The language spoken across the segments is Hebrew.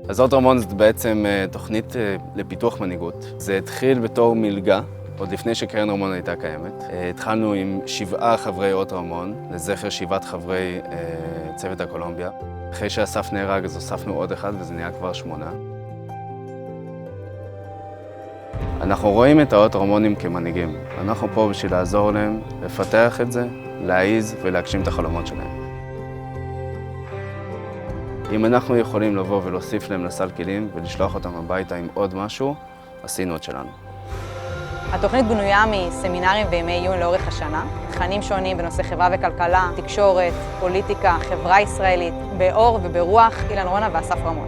אז אות רמון זאת בעצם תוכנית לפיתוח מנהיגות. זה התחיל בתור מלגה, עוד לפני שקרן רמון הייתה קיימת. התחלנו עם 7 חברי אות רמון, לזכר 7 חברי צוות הקולומביה. אחרי שאסף נהרג אז הוספנו עוד 1 וזה נהיה כבר 8. אנחנו רואים את האות רמונים כמנהיגים. אנחנו פה בשביל לעזור להם, לפתח את זה, להעיז ולהגשים את החלומות שלהם. אם אנחנו יכולים לבוא ולהוסיף להם לסל כלים ולשלוח אותם הביתה עם עוד משהו, עשינו את שלנו. התוכנית בנויה מסמינרים וימי עיון לאורך השנה, תכנים שונים בנושא חברה וכלכלה, תקשורת, פוליטיקה, חברה ישראלית, באור וברוח אילן רונה ואסף רמון.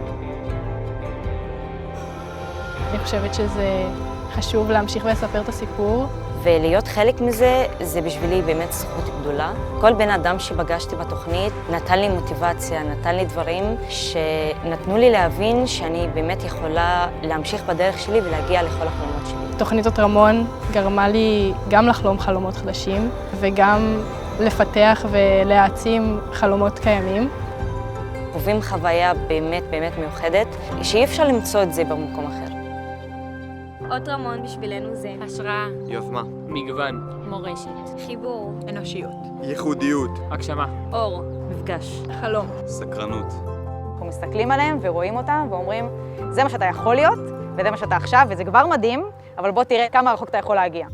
אני חושבת שזה חשוב להמשיך ולספר את הסיפור. ולהיות חלק מזה, זה בשבילי באמת זכות גדולה. כל בן אדם שפגשתי בתוכנית נתן לי מוטיבציה, נתן לי דברים שנתנו לי להבין שאני באמת יכולה להמשיך בדרך שלי ולהגיע לכל החלומות שלי. תוכנית אות רמון גרמה לי גם לחלום חלומות חדשים וגם לפתח ולהעצים חלומות קיימים. חווים חוויה באמת מיוחדת, שאי אפשר למצוא את זה במקום אחר. אות רמון בשבילנו זה השראה, יוזמה, מגוון, מורשת, חיבור, אנושיות, ייחודיות, הגשמה, אור, מפגש, חלום. סקרנות. אנחנו מסתכלים עליהם ורואים אותם ואומרים, זה מה שאתה יכול להיות, וזה מה שאתה עכשיו, וזה כבר מדהים, אבל בוא תראה כמה רחוק אתה יכול להגיע.